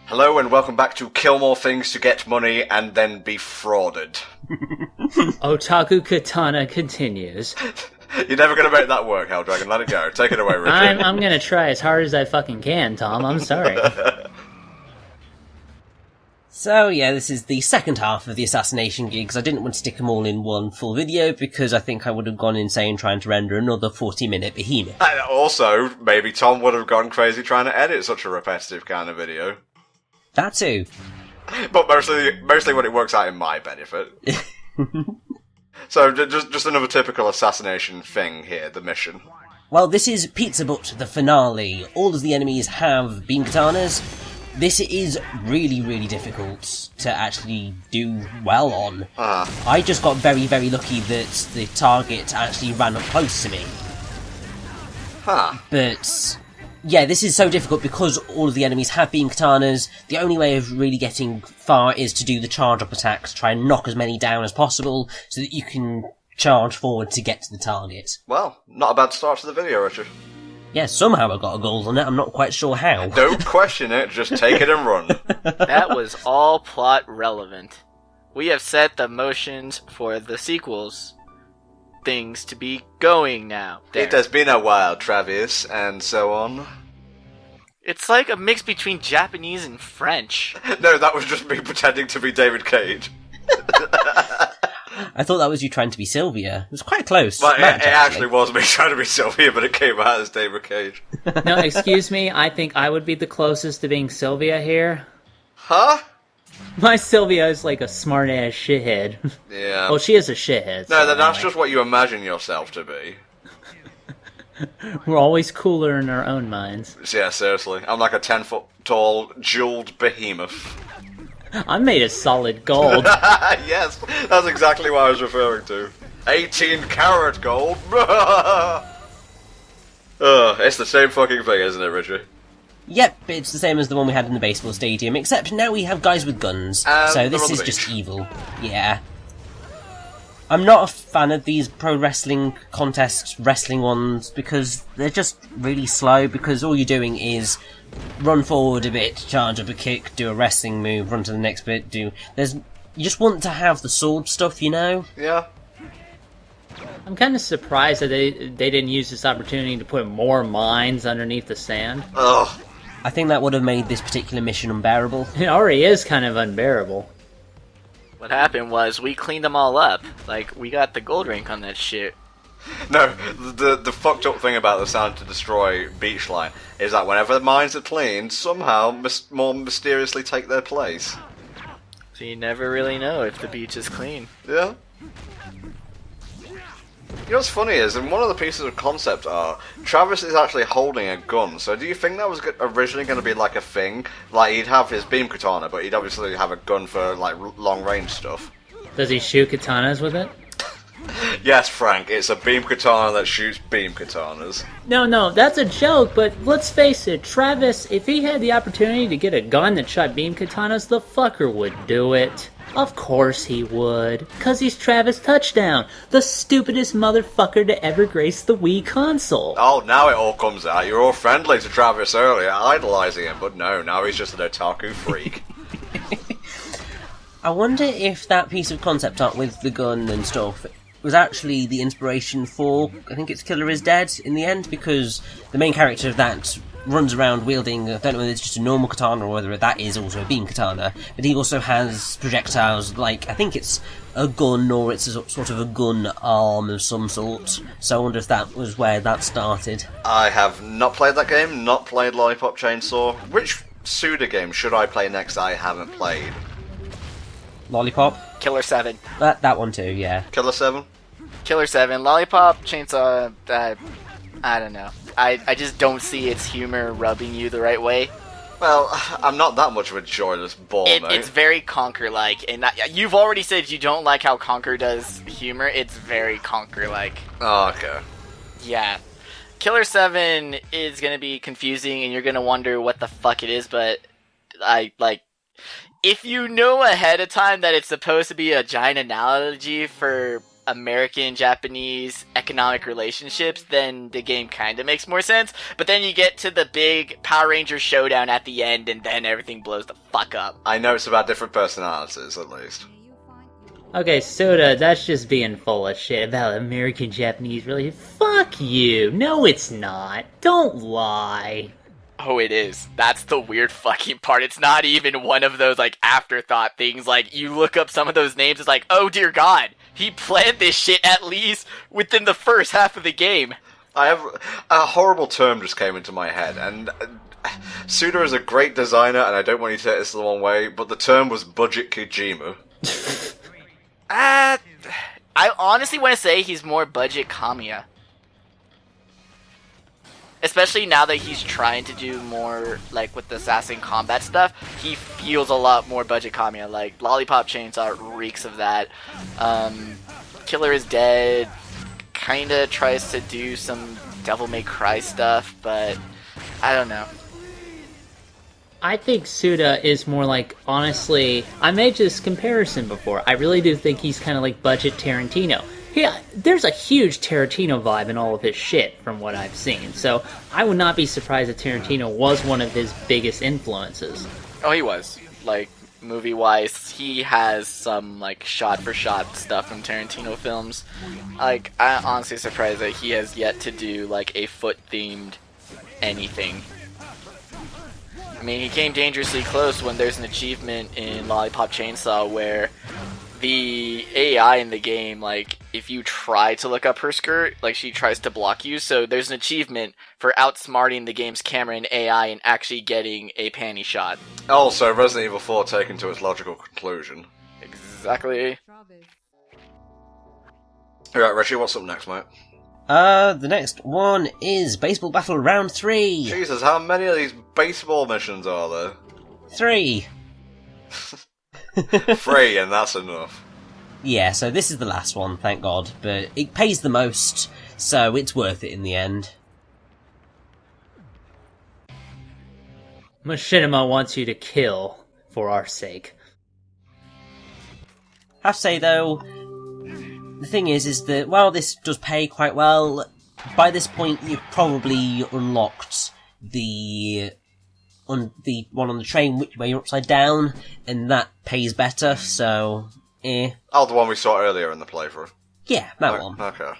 Hello and welcome back to Kill More Things to Get Money and Then Be Frauded. Otaku Katana continues. You're never going to make that work, Helldragon. Let it go. Take it away, Richard. I'm going to try as hard as I fucking can, Tom. I'm sorry. So yeah, this is the second half of the Assassination gig, because I didn't want to stick them all in one full video, because I think I would have gone insane trying to render another 40-minute behemoth. And also, maybe Tom would have gone crazy trying to edit such a repetitive kind of video. That too. But mostly when it works out in my benefit. So, just another typical Assassination thing here, the mission. Well, this is Pizza Butt, the finale. All of the enemies have beam katanas. This is really, really difficult to actually do well on. I just got very, very lucky that the target actually ran up close to me. But yeah, this is so difficult because all of the enemies have beam katanas. The only way of really getting far is to do the charge-up attacks, try and knock as many down as possible, so that you can charge forward to get to the target. Well, not a bad start to the video, Richard. Yeah, somehow I got a gold on it, I'm not quite sure how. Don't question it, just take it and run. That was all plot relevant. We have set the motions for the sequels. Things to be going now. There. It has been a while, Travis, and so on. It's like a mix between Japanese and French. No, that was just me pretending to be David Cage. I thought that was you trying to be Sylvia. It was quite close. Well, it actually was me trying to be Sylvia, but it came out as David Cage. No, excuse me, I think I would be the closest to being Sylvia here. Huh? My Sylvia is like a smart-ass shithead. Yeah. Well, she is a shithead. No, so that's anyway. just what you imagine yourself to be. We're always cooler in our own minds. Yeah, seriously. I'm like a 10-foot tall, jeweled behemoth. I'm made of solid gold. Yes, that's exactly what I was referring to. 18-karat gold. It's the same fucking thing, isn't it, Richie? Yep, it's the same as the one we had in the baseball stadium, except now we have guys with guns. So this is just evil. Yeah. I'm not a fan of these pro wrestling contest wrestling ones, because they're just really slow, because all you're doing is run forward a bit, charge up a kick, do a wrestling move, run to the next bit, you just want to have the sword stuff, you know? Yeah. I'm kind of surprised that they didn't use this opportunity to put more mines underneath the sand. Ugh. I think that would have made this particular mission unbearable. It already is kind of unbearable. What happened was we cleaned them all up. Like, we got the gold rank on that shit. No, the fucked up thing about the Sound to Destroy beach line is that whenever the mines are cleaned, somehow more mysteriously take their place. So you never really know if the beach is clean. Yeah. You know what's funny is, in one of the pieces of concept art, Travis is actually holding a gun, so do you think that was originally going to be like a thing? Like, he'd have his beam katana, but he'd obviously have a gun for, like, long-range stuff. Does he shoot katanas with it? Yes, Frank, it's a beam katana that shoots beam katanas. No, that's a joke, but let's face it, Travis, if he had the opportunity to get a gun that shot beam katanas, the fucker would do it. Of course he would. 'Cause he's Travis Touchdown, the stupidest motherfucker to ever grace the Wii console. Oh, now it all comes out. You were all friendly to Travis earlier, idolizing him, but no, now he's just an otaku freak. I wonder if that piece of concept art with the gun and stuff was actually the inspiration for, I think it's Killer is Dead in the end, because the main character of that runs around wielding, I don't know whether it's just a normal katana or whether that is also a beam katana, but he also has projectiles, like, I think it's a gun or it's a sort of a gun arm of some sort, so I wonder if that was where that started. I have not played that game, not played Lollipop Chainsaw. Which Suda game should I play next that I haven't played? Lollipop? Killer 7. That one too, yeah. Killer 7? Killer 7. Lollipop, Chainsaw, I don't know. I just don't see its humor rubbing you the right way. Well, I'm not that much of a joyless ball, mate. It's very Conquer-like, and you've already said you don't like how Conquer does humor. It's very Conquer-like. Oh, okay. Yeah. Killer 7 is gonna be confusing, and you're gonna wonder what the fuck it is, but if you know ahead of time that it's supposed to be a giant analogy for American-Japanese economic relationships, then the game kind of makes more sense. But then you get to the big Power Rangers showdown at the end, and then everything blows the fuck up. I know it's about different personalities, at least. Okay, Soda, that's just being full of shit about American-Japanese really. Fuck you! No, it's not. Don't lie. Oh, it is. That's the weird fucking part. It's not even one of those, like, afterthought things. Like, you look up some of those names, it's like, oh dear god, he planned this shit at least within the first half of the game. I have a horrible term just came into my head, and Suda is a great designer, and I don't want you to take this the wrong way, but the term was budget Kojima. I honestly want to say he's more budget Kamiya. Especially now that he's trying to do more, like, with the assassin combat stuff, he feels a lot more budget Kamiya. Like, Lollipop Chainsaw reeks of that. Killer is Dead kinda tries to do some Devil May Cry stuff, but I don't know. I think Suda is more like, honestly, I made this comparison before. I really do think he's kind of like budget Tarantino. Yeah, there's a huge Tarantino vibe in all of his shit from what I've seen. So I would not be surprised if Tarantino was one of his biggest influences. Oh, he was. Like, movie-wise, he has some, like, shot-for-shot stuff from Tarantino films. Like, I'm honestly surprised that he has yet to do, like, a foot-themed anything. I mean, he came dangerously close when there's an achievement in Lollipop Chainsaw where the AI in the game, like, if you try to look up her skirt, like, she tries to block you, so there's an achievement for outsmarting the game's camera and AI and actually getting a panty shot. Also, Resident Evil 4 taken to its logical conclusion. Exactly. Alright, Richie, what's up next, mate? The next one is Baseball Battle Round 3. Jesus, how many of these baseball missions are there? 3. 3, and that's enough. Yeah, so this is the last one, thank God, but it pays the most, so it's worth it in the end. Machinima wants you to kill, for our sake. I have to say, though, the thing is that while this does pay quite well, by this point you've probably unlocked the one on the train where you're upside down, and that pays better, so eh. Oh, the one we saw earlier in the playthrough. Yeah, that one. Okay.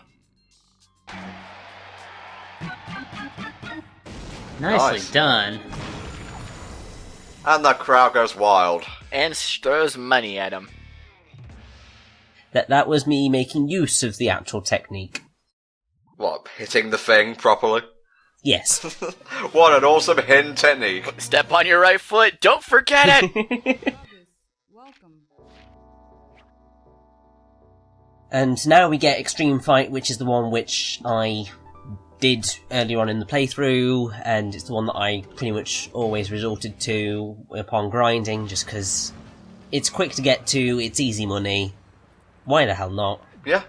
Nicely Nice. done. And the crowd goes wild. And throws money at him. That was me making use of the actual technique. What, hitting the thing properly? Yes. What an awesome hidden technique. Step on your right foot, don't forget it! And now we get Extreme Fight, which is the one which I did earlier on in the playthrough, and it's the one that I pretty much always resorted to upon grinding, just because it's quick to get to, it's easy money. Why the hell not? Yeah.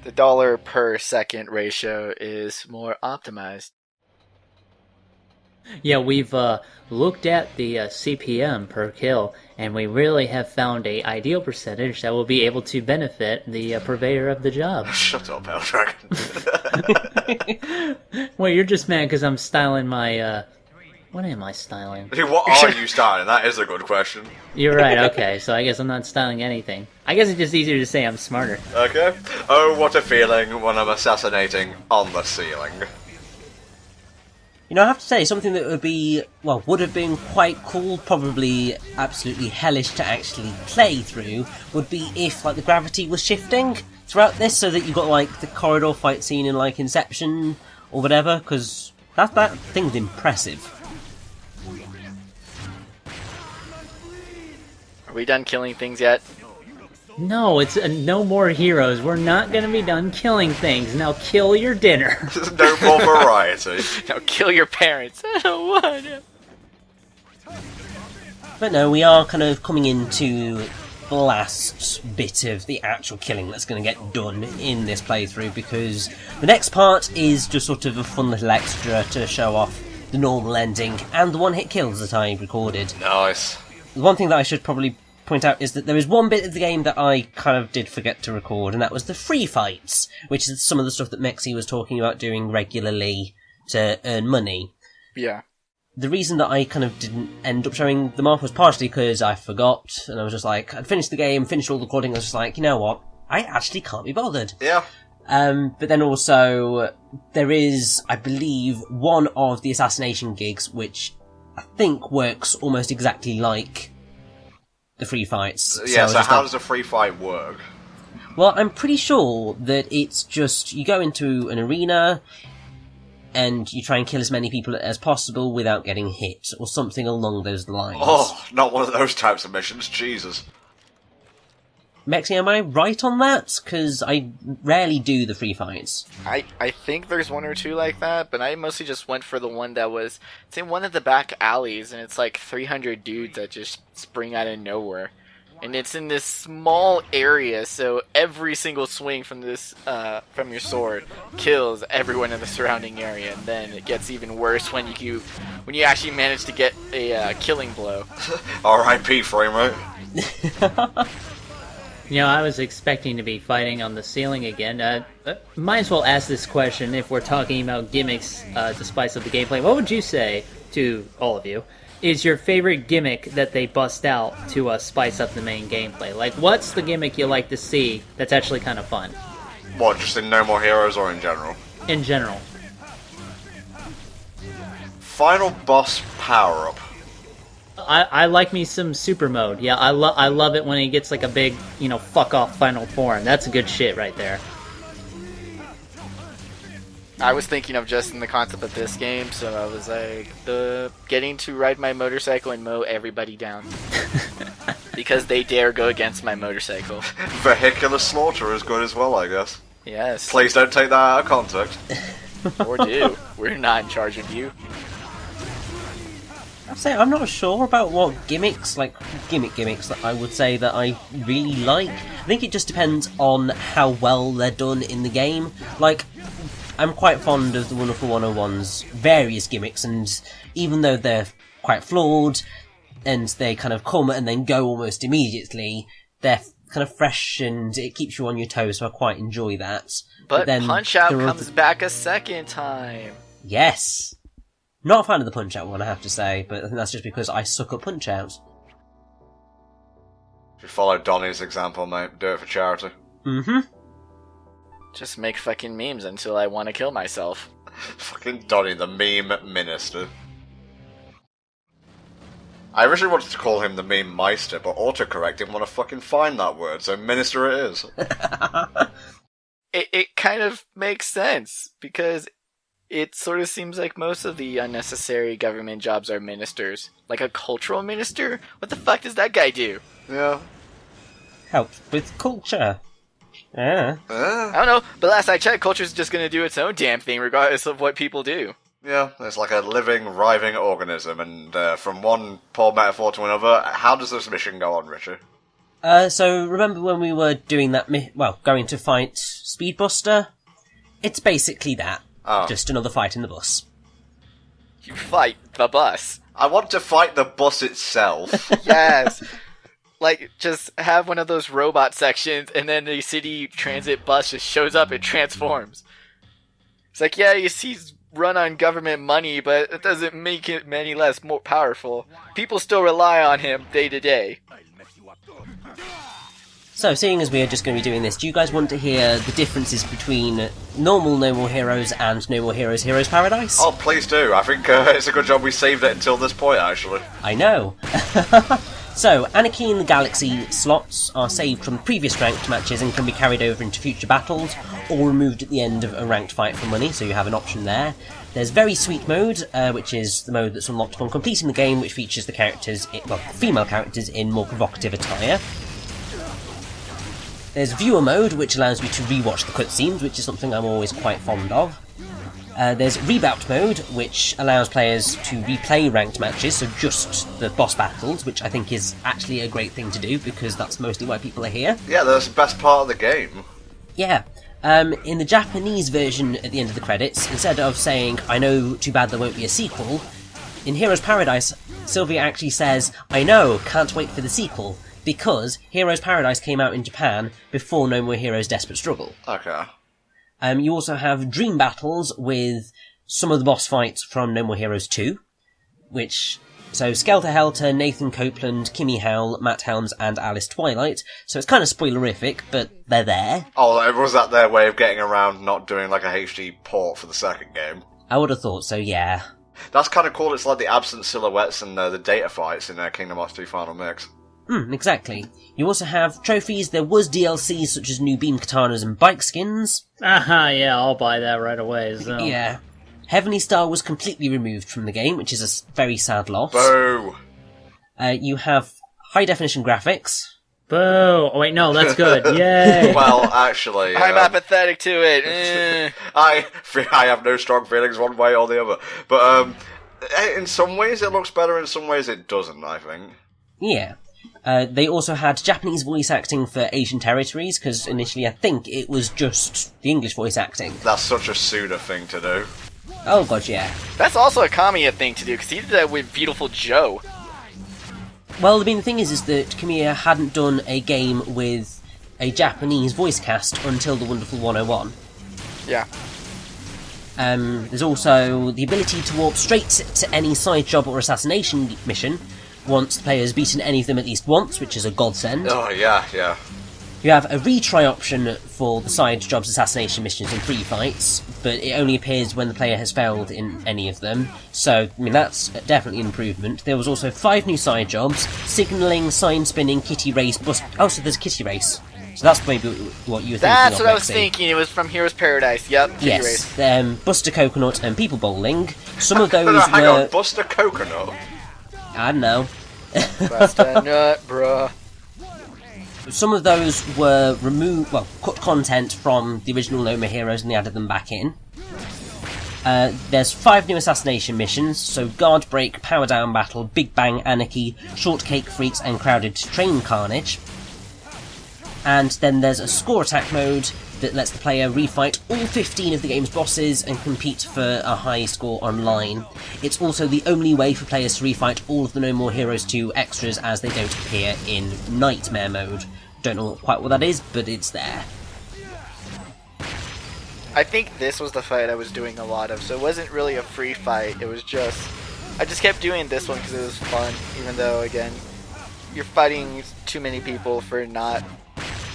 The dollar per second ratio is more optimized. Yeah, we've looked at the CPM per kill, and we really have found a ideal percentage that will be able to benefit the purveyor of the job. Shut up, Eldragon. Wait, you're just mad because I'm styling my, what am I styling? What are you starting? That is a good question. You're right, okay, so I guess I'm not styling anything. I guess it's just easier to say I'm smarter. Okay. Oh, what a feeling when I'm assassinating on the ceiling. You know, I have to say, something that would have been quite cool, probably absolutely hellish to actually play through, would be if, like, the gravity was shifting throughout this, so that you got, like, the corridor fight scene in, like, Inception, or whatever, because that thing's impressive. Are we done killing things yet? No, it's no more heroes. We're not gonna be done killing things. Now kill your dinner. No more variety. Now kill your parents. I don't want to. But no, we are kind of coming into the last bit of the actual killing that's going to get done in this playthrough, because the next part is just sort of a fun little extra to show off the normal ending and the one-hit kills that I recorded. Nice. The one thing that I should probably point out is that there is one bit of the game that I kind of did forget to record, and that was the free fights, which is some of the stuff that Mexi was talking about doing regularly to earn money. Yeah. The reason that I kind of didn't end up showing them off was partially because I forgot, and I was just like, I'd finished the game, finished all the recording, I was just like, you know what, I actually can't be bothered. Yeah. But then also, there is, I believe, one of the Assassination gigs, which I think works almost exactly like the free fights. Yeah, so how does a free fight work? Well, I'm pretty sure that it's just, you go into an arena, and you try and kill as many people as possible without getting hit, or something along those lines. Oh, not one of those types of missions, Jesus. Mexi, am I right on that? Because I rarely do the free fights. I think there's one or two like that, but I mostly just went for the one that was, it's in one of the back alleys, and it's like 300 dudes that just spring out of nowhere. And it's in this small area, so every single swing from this, from your sword kills everyone in the surrounding area, and then it gets even worse when you actually manage to get a killing blow. R.I.P. frame rate. You know, I was expecting to be fighting on the ceiling again. Might as well ask this question if we're talking about gimmicks to spice up the gameplay. What would you say, to all of you, is your favorite gimmick that they bust out to spice up the main gameplay? Like, what's the gimmick you like to see that's actually kind of fun? What, just in No More Heroes or in general? In general. Final boss power-up. I like me some super mode. Yeah, I love it when he gets like a big, fuck off final form. That's good shit right there. I was thinking of just in the concept of this game, so I was like, getting to ride my motorcycle and mow everybody down. Because they dare go against my motorcycle. Vehicular slaughter is good as well, I guess. Yes. Please don't take that out of context. Or do. We're not in charge of you. I'd say I'm not sure about what gimmicks that I would say that I really like. I think it just depends on how well they're done in the game. Like, I'm quite fond of the Wonderful 101's various gimmicks, and even though they're quite flawed, and they kind of come and then go almost immediately, they're kind of fresh and it keeps you on your toes, so I quite enjoy that. But then Punch-Out comes back a second time. Yes! Not a fan of the Punch-Out one, I have to say, but I think that's just because I suck at Punch-Out. If you follow Donnie's example, mate, do it for charity. Mm-hmm. Just make fucking memes until I want to kill myself. Fucking Donnie, the meme minister. I originally wanted to call him the meme meister, but autocorrect didn't want to fucking find that word, so minister it is. It kind of makes sense, because it sort of seems like most of the unnecessary government jobs are ministers. Like a cultural minister? What the fuck does that guy do? Yeah. Help with culture. Yeah. I don't know, but last I checked, culture's just gonna do its own damn thing regardless of what people do. Yeah, it's like a living, writhing organism, and from one poor metaphor to another, how does this mission go on, Richard? So remember when we were doing that, going to fight Speedbuster? It's basically that. Oh. Just another fight in the bus. You fight the bus. I want to fight the bus itself. Yes. Like, just have one of those robot sections, and then the city transit bus just shows up and transforms. It's like, yeah, you see, he's run on government money, but it doesn't make it any less more powerful. People still rely on him day to day. So, seeing as we are just going to be doing this, do you guys want to hear the differences between normal No More Heroes and No More Heroes Heroes Paradise? Oh, please do. I think it's a good job we saved it until this point, actually. I know. So, Anarchy in the Galaxy slots are saved from previous ranked matches and can be carried over into future battles, or removed at the end of a ranked fight for money, so you have an option there. There's Very Sweet Mode, which is the mode that's unlocked upon completing the game, which features the female characters in more provocative attire. There's Viewer Mode, which allows you to rewatch the cutscenes, which is something I'm always quite fond of. There's Rebout Mode, which allows players to replay ranked matches, so just the boss battles, which I think is actually a great thing to do, because that's mostly why people are here. Yeah, that's the best part of the game. Yeah. In the Japanese version at the end of the credits, instead of saying, "I know, too bad there won't be a sequel," in Heroes Paradise, Sylvia actually says, "I know, can't wait for the sequel," because Heroes Paradise came out in Japan before No More Heroes Desperate Struggle. Okay. You also have dream battles with some of the boss fights from No More Heroes 2, so Skelter Helter, Nathan Copeland, Kimmy Howell, Matt Helms, and Alice Twilight. So it's kind of spoilerific, but they're there. Oh, was that their way of getting around not doing like a HD port for the second game? I would have thought so, yeah. That's kind of cool. It's like the absent silhouettes and the data fights in Kingdom Hearts 2 Final Mix. Exactly. You also have trophies. There was DLC such as new beam katanas and bike skins. Yeah, I'll buy that right away. So. Yeah. Heavenly Star was completely removed from the game, which is a very sad loss. Boo! You have high-definition graphics. Boo! Oh, wait, no, that's good. Yay! Well, actually... I'm apathetic to it. I have no strong feelings one way or the other. But, in some ways it looks better, in some ways it doesn't, I think. Yeah. They also had Japanese voice acting for Asian territories, because initially I think it was just the English voice acting. That's such a Suda thing to do. Oh god, yeah. That's also a Kamiya thing to do, because he did that with Beautiful Joe. Well, the thing is that Kamiya hadn't done a game with a Japanese voice cast until The Wonderful 101. Yeah. There's also the ability to warp straight to any side job or assassination mission once the player has beaten any of them at least once, which is a godsend. Oh, yeah. You have a retry option for the side jobs, assassination missions, and free fights, but it only appears when the player has failed in any of them. So, that's definitely an improvement. There was also 5 new side jobs: signalling, sign spinning, kitty race, bus. Oh, so there's kitty race. So that's maybe what you were thinking. That's of, what I was Lexi. Thinking. It was from Heroes Paradise. Yep. Kitty Yes. race. Buster Coconut and people bowling. Some of those Hang were. on, Buster Coconut? I don't know. Bust a nut, bruh. Some of those were cut content from the original No More Heroes and they added them back in. There's 5 new assassination missions, so Guard Break, Power Down Battle, Big Bang Anarchy, Shortcake Freaks, and Crowded Train Carnage. And then there's a score attack mode that lets the player refight all 15 of the game's bosses and compete for a high score online. It's also the only way for players to refight all of the No More Heroes 2 extras, as they don't appear in Nightmare mode. Don't know quite what that is, but it's there. I think this was the fight I was doing a lot of, so it wasn't really a free fight, it was just... I just kept doing this one because it was fun, even though, again, you're fighting too many people for not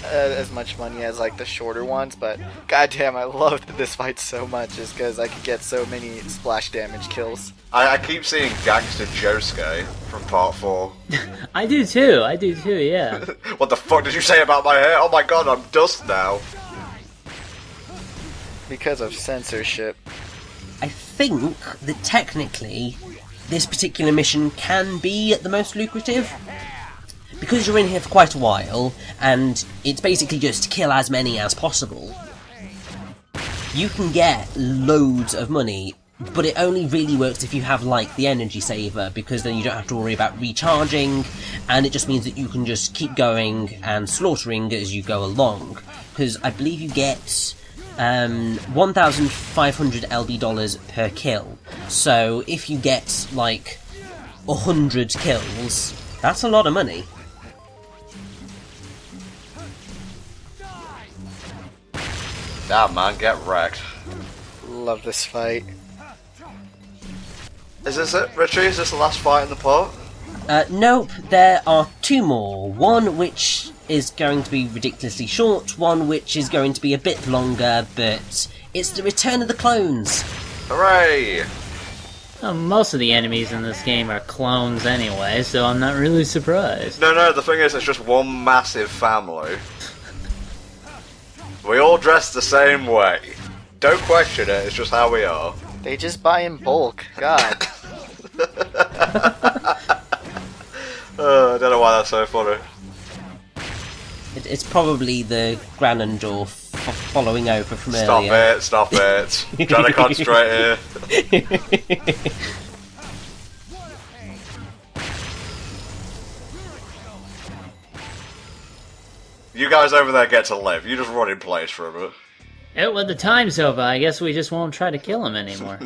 as much money as like the shorter ones, but goddamn, I loved this fight so much just because I could get so many splash damage kills. I keep seeing Gangster Josuke from Part 4. I do too, yeah. What the fuck did you say about my hair? Oh my god, I'm dust now. Because of censorship. I think that technically this particular mission can be the most lucrative. Because you're in here for quite a while, and it's basically just kill as many as possible, you can get loads of money, but it only really works if you have, like, the energy saver, because then you don't have to worry about recharging, and it just means that you can just keep going and slaughtering as you go along. Because I believe you get 1,500 LB dollars per kill, so if you get, like, 100 kills, that's a lot of money. Damn man, get wrecked. Love this fight. Is this it, Richie? Is this the last fight in the part? Nope, there are 2 more. One which is going to be ridiculously short, one which is going to be a bit longer, but it's the return of the clones. Hooray! Most of the enemies in this game are clones anyway, so I'm not really surprised. No, the thing is, it's just one massive family. We all dress the same way. Don't question it, it's just how we are. They just buy in bulk. God. I don't know why that's so funny. It's probably the Granendorf following over from earlier. Stop it. I'm trying to concentrate here. You guys over there get to live. You just run in place for a bit. Well, the time's over. I guess we just won't try to kill him anymore.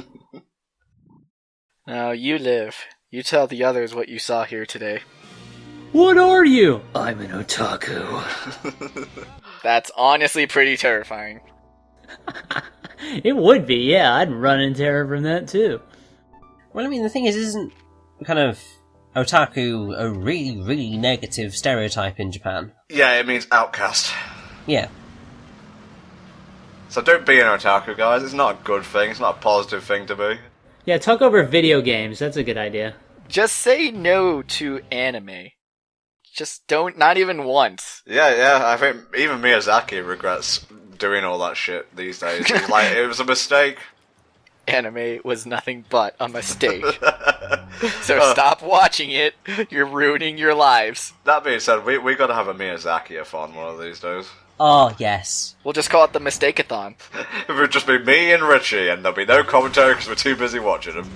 Now you live. You tell the others what you saw here today. What are you? I'm an otaku. That's honestly pretty terrifying. It would be, yeah. I'd run in terror from that too. Well, I mean, the thing is, isn't kind of otaku a really, really negative stereotype in Japan? Yeah, it means outcast. Yeah. So don't be an otaku, guys. It's not a good thing. It's not a positive thing to be. Yeah, talk over video games. That's a good idea. Just say no to anime. Just don't, not even once. Yeah, I think even Miyazaki regrets doing all that shit these days. He's like, it was a mistake. Anime was nothing but a mistake. So stop watching it. You're ruining your lives. That being said, we gotta have a Miyazaki-a-thon one of these days. Oh, yes. We'll just call it the Mistake-a-thon. It would just be me and Richie, and there'll be no commentary because we're too busy watching them.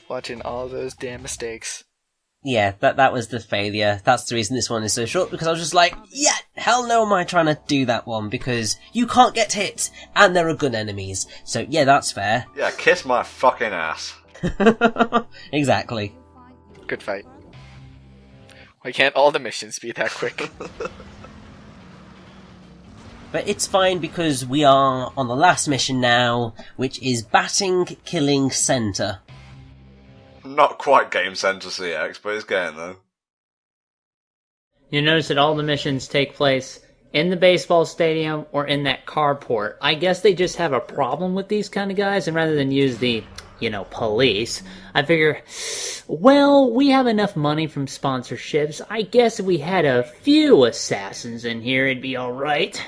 Watching all those damn mistakes. Yeah, that was the failure. That's the reason this one is so short, because I was just like, yeah, hell no am I trying to do that one, because you can't get hit, and there are gun enemies. So, yeah, that's fair. Yeah, kiss my fucking ass. Exactly. Good fight. Why can't all the missions be that quick? But it's fine because we are on the last mission now, which is Batting Killing Center. Not quite Game Center CX, but it's getting there. You notice that all the missions take place in the baseball stadium or in that carport. I guess they just have a problem with these kind of guys, and rather than use the, police, I figure, well, we have enough money from sponsorships. I guess if we had a few assassins in here, it'd be alright.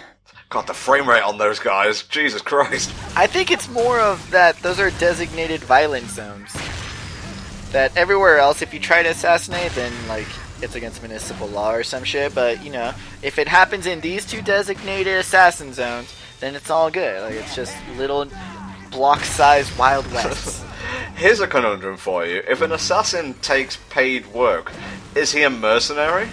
God, the frame rate on those guys. Jesus Christ. I think it's more of that those are designated violence zones. That everywhere else, if you try to assassinate, then, it's against municipal law or some shit. But, if it happens in these two designated assassin zones, then it's all good. It's just little block-sized Wild Wests. Here's a conundrum for you. If an assassin takes paid work, is he a mercenary?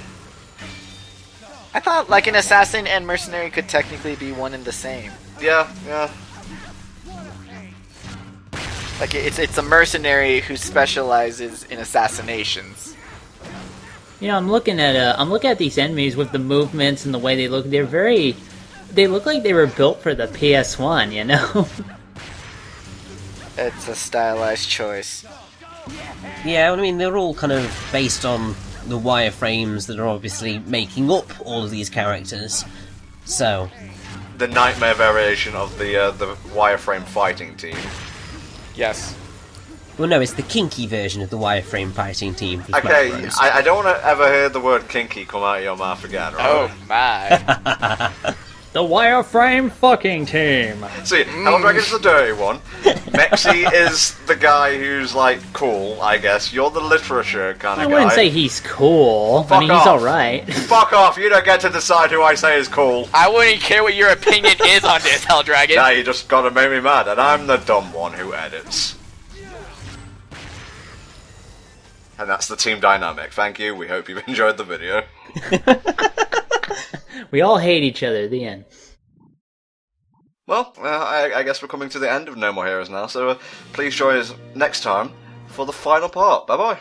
I thought, an assassin and mercenary could technically be one and the same. Yeah. It's a mercenary who specializes in assassinations. I'm looking at these enemies with the movements and the way they look. They look like they were built for the PS1, It's a stylized choice. Yeah, I mean, they're all kind of based on the wireframes that are obviously making up all of these characters. So, The nightmare variation of the wireframe fighting team. Yes. well, no, it's the kinky version of the wireframe fighting team. Okay, I don't want to ever hear the word kinky come out of your mouth again, right? Oh my. The wireframe fucking team. See, Helldragon's the dirty one. Mexi is the guy who's, cool, I guess. You're the literature kind I of guy. wouldn't say he's cool. Fuck He's off. alright. Fuck off, you don't get to decide who I say is cool. I wouldn't care what your opinion is on this, Helldragon. Now you just gotta make me mad, and I'm the dumb one who edits. And that's the team dynamic. Thank you, we hope you've enjoyed the video. We all hate each other at the end. Well, I guess we're coming to the end of No More Heroes now, so please join us next time for the final part. Bye-bye.